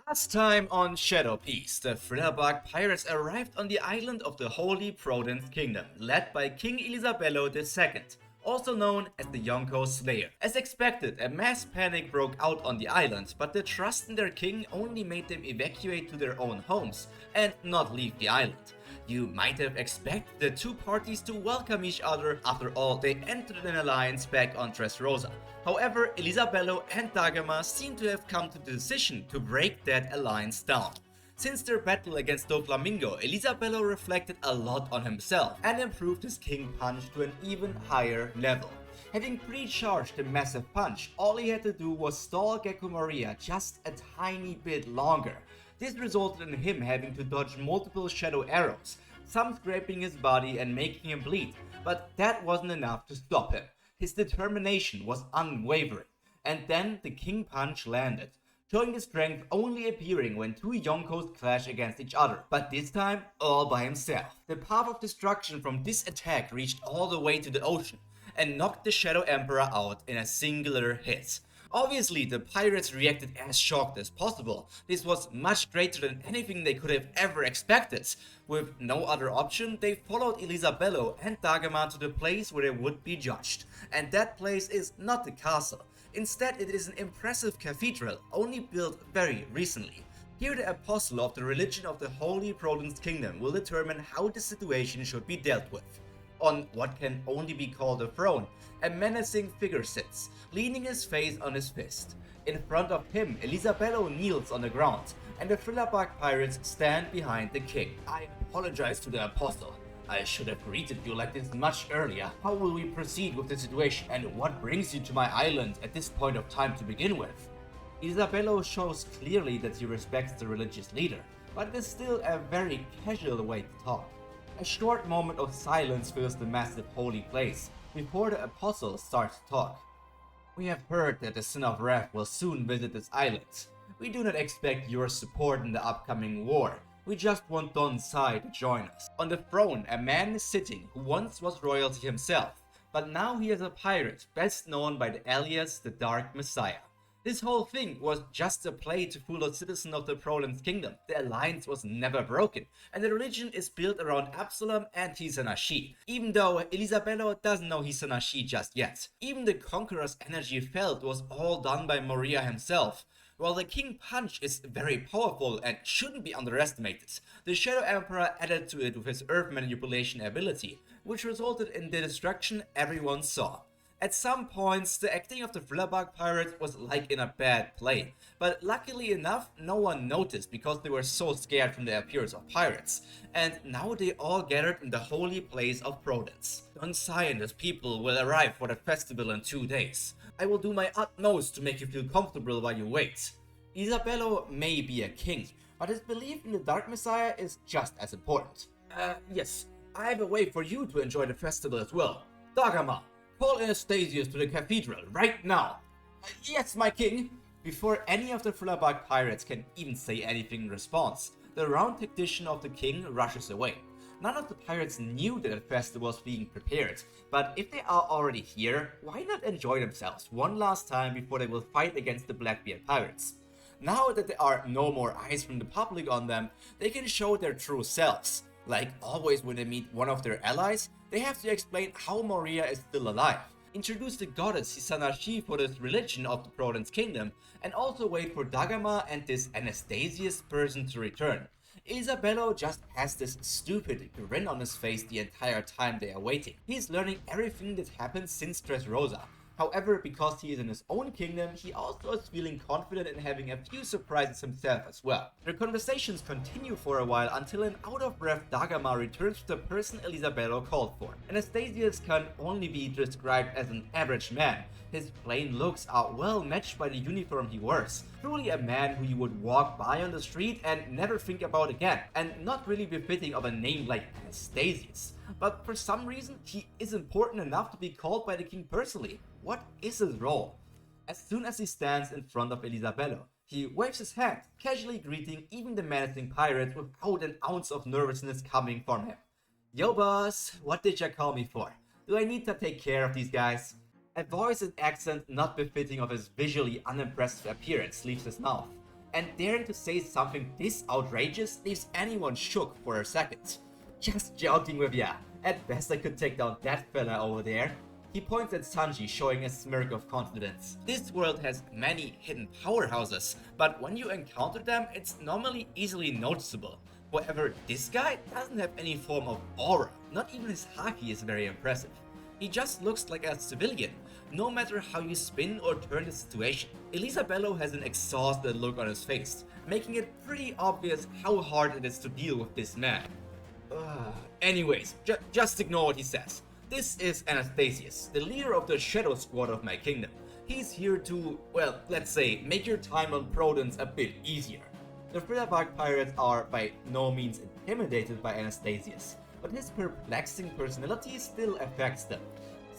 Last time on Shadow Peace, the Strawhat Pirates arrived on the island of the Holy Province Kingdom, led by King Elisabello II, also known as the Yonko Slayer. As expected, a mass panic broke out on the island, but the trust in their king only made them evacuate to their own homes and not leave the island. You might have expected the two parties to welcome each other. After all, they entered an alliance back on Dressrosa. However, Elisabello and Dagama seem to have come to the decision to break that alliance down. Since their battle against Doflamingo, Elisabello reflected a lot on himself and improved his King Punch to an even higher level. Having pre-charged the massive punch, all he had to do was stall Gecko Maria just a tiny bit longer. This resulted in him having to dodge multiple shadow arrows, some scraping his body and making him bleed, but that wasn't enough to stop him. His determination was unwavering, and then the King Punch landed, showing his strength only appearing when two Yonkos clash against each other, but this time all by himself. The path of destruction from this attack reached all the way to the ocean, and knocked the Shadow Emperor out in a singular hit. Obviously, the pirates reacted as shocked as possible. This was much greater than anything they could have ever expected. With no other option, they followed Elisabello and Dagama to the place where they would be judged. And that place is not the castle. Instead, it is an impressive cathedral, only built very recently. Here the apostle of the religion of the Holy Province Kingdom will determine how the situation should be dealt with. On what can only be called a throne, a menacing figure sits, leaning his face on his fist. In front of him, Elisabello kneels on the ground, and the Strawhat Pirates stand behind the king. I apologize to the apostle. I should have greeted you like this much earlier. How will we proceed with the situation, and what brings you to my island at this point of time to begin with? Elisabello shows clearly that he respects the religious leader, but it is still a very casual way to talk. A short moment of silence fills the massive holy place before the apostle starts to talk. We have heard that the Son of Wrath will soon visit this island. We do not expect your support in the upcoming war. We just want Don Sai to join us. On the throne, a man is sitting who once was royalty himself, but now he is a pirate, best known by the alias the Dark Messiah. This whole thing was just a play to fool a citizen of the Province Kingdom. The alliance was never broken, and the religion is built around Absalom and Hisanashi, even though Elisabello doesn't know Hisanashi just yet. Even the Conqueror's energy felt was all done by Moria himself. While the King Punch is very powerful and shouldn't be underestimated, the Shadow Emperor added to it with his earth manipulation ability, which resulted in the destruction everyone saw. At some points, the acting of the Strawhat Pirates was like in a bad play, but luckily enough, no one noticed because they were so scared from the appearance of pirates. And now they all gathered in the holy place of Prudence. Don Sai and his people will arrive for the festival in 2 days. I will do my utmost to make you feel comfortable while you wait. Elisabello may be a king, but his belief in the Dark Messiah is just as important. Yes, I have a way for you to enjoy the festival as well. Dagama, call Anastasius to the cathedral right now. Yes, my king. Before any of the Strawhat Pirates can even say anything in response, the round tactician of the king rushes away. None of the pirates knew that a festival was being prepared, but if they are already here, why not enjoy themselves one last time before they will fight against the Blackbeard pirates? Now that there are no more eyes from the public on them, they can show their true selves. Like always when they meet one of their allies, they have to explain how Moria is still alive, introduce the goddess Hisanashi for this religion of the Province Kingdom, and also wait for Dagama and this Anastasius person to return. Elisabello just has this stupid grin on his face the entire time they are waiting. He's learning everything that happened since Dressrosa. However, because he is in his own kingdom, he also is feeling confident in having a few surprises himself as well. Their conversations continue for a while until an out-of-breath Dagama returns with the person Elisabello called for. Anastasius can only be described as an average man. His plain looks are well matched by the uniform he wears. Truly a man who you would walk by on the street and never think about again, and not really befitting of a name like Anastasius. But for some reason, he is important enough to be called by the king personally. What is his role? As soon as he stands in front of Elisabello, he waves his hand, casually greeting even the menacing pirate without an ounce of nervousness coming from him. Yo boss, what did you call me for? Do I need to take care of these guys? A voice and accent not befitting of his visually unimpressive appearance leaves his mouth. and daring to say something this outrageous leaves anyone shook for a second. Just joking with ya, at best I could take down that fella over there. He points at Sanji, showing a smirk of confidence. This world has many hidden powerhouses, but when you encounter them, it's normally easily noticeable. However, this guy doesn't have any form of aura, not even his haki is very impressive. He just looks like a civilian, no matter how you spin or turn the situation. Elisabello has an exhausted look on his face, making it pretty obvious how hard it is to deal with this man. Anyways, just ignore what he says. This is Anastasius, the leader of the Shadow Squad of my kingdom. He's here to, well, let's say, make your time on Prudence a bit easier. The Strawhat Pirates are by no means intimidated by Anastasius, but his perplexing personality still affects them.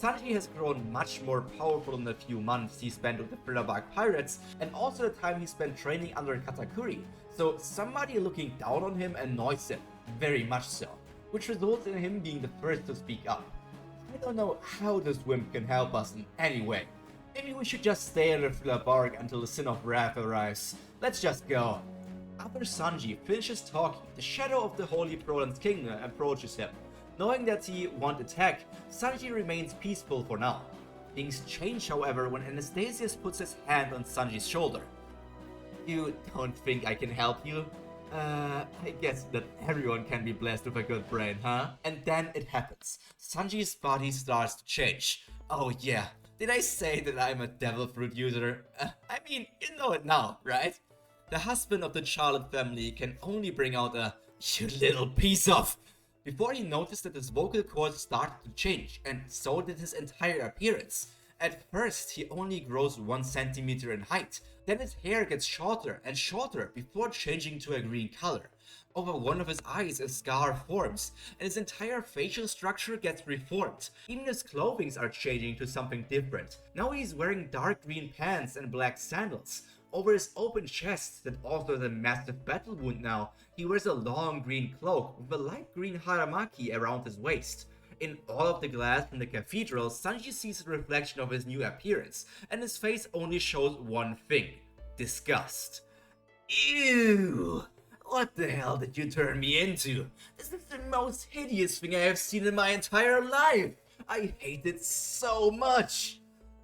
Sanji has grown much more powerful in the few months he spent with the Strawhat Pirates, and also the time he spent training under Katakuri, so somebody looking down on him annoys him, very much so, which results in him being the first to speak up. I don't know how this wimp can help us in any way. Maybe we should just stay at the Strawhat until the Sin of Wrath arrives. Let's just go. After Sanji finishes talking, the shadow of the Holy Proland's kingdom approaches him. Knowing that he won't attack, Sanji remains peaceful for now. Things change, however, when Anastasius puts his hand on Sanji's shoulder. You don't think I can help you? I guess that everyone can be blessed with a good brain, huh? And then it happens. Sanji's body starts to change. Oh yeah, did I say that I'm a devil fruit user? I mean, you know it now, right? The husband of the Charlotte family can only bring out a "you little piece of" before he noticed that his vocal cords started to change, and so did his entire appearance. At first, he only grows 1 centimeter in height, then his hair gets shorter and shorter before changing to a green color. Over one of his eyes a scar forms, and his entire facial structure gets reformed. Even his clothing are changing to something different. Now he's wearing dark green pants and black sandals. Over his open chest, that also has a massive battle wound now, he wears a long green cloak with a light green haramaki around his waist. In all of the glass from the cathedral, Sanji sees a reflection of his new appearance, and his face only shows one thing: disgust. Ew! What the hell did you turn me into? This is the most hideous thing I have seen in my entire life! I hate it so much!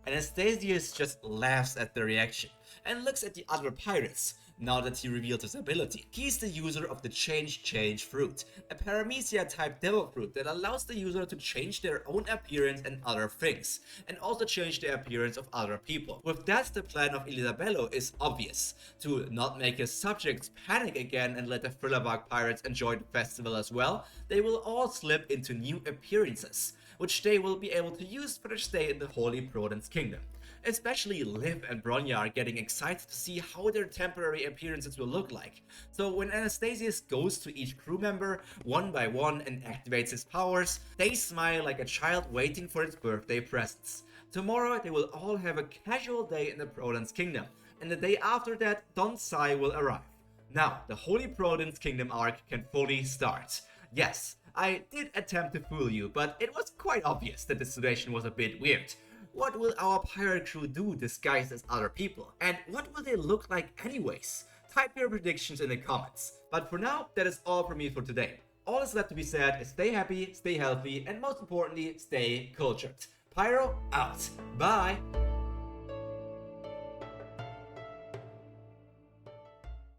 Anastasius just laughs at the reaction, and looks at the other pirates. Now that he revealed his ability, he's the user of the Change fruit, a paramecia type devil fruit that allows the user to change their own appearance and other things, and also change the appearance of other people. With that, the plan of Elisabello is obvious: to not make his subjects panic again and let the Strawhat Pirates enjoy the festival as well. They will all slip into new appearances, which they will be able to use for their stay in the Holy Proland's kingdom. Especially Liv and Bronya are getting excited to see how their temporary appearances will look like. So when Anastasius goes to each crew member one by one and activates his powers, they smile like a child waiting for its birthday presents. Tomorrow they will all have a casual day in the Proland's kingdom, and the day after that Don Sai will arrive. Now the Holy Proland's kingdom arc can fully start. Yes, I did attempt to fool you, but it was quite obvious that the situation was a bit weird. What will our pirate crew do disguised as other people? And what will they look like anyways? Type your predictions in the comments. But for now, that is all from me for today. All that's left to be said is stay happy, stay healthy, and most importantly, stay cultured. Pyro out. Bye!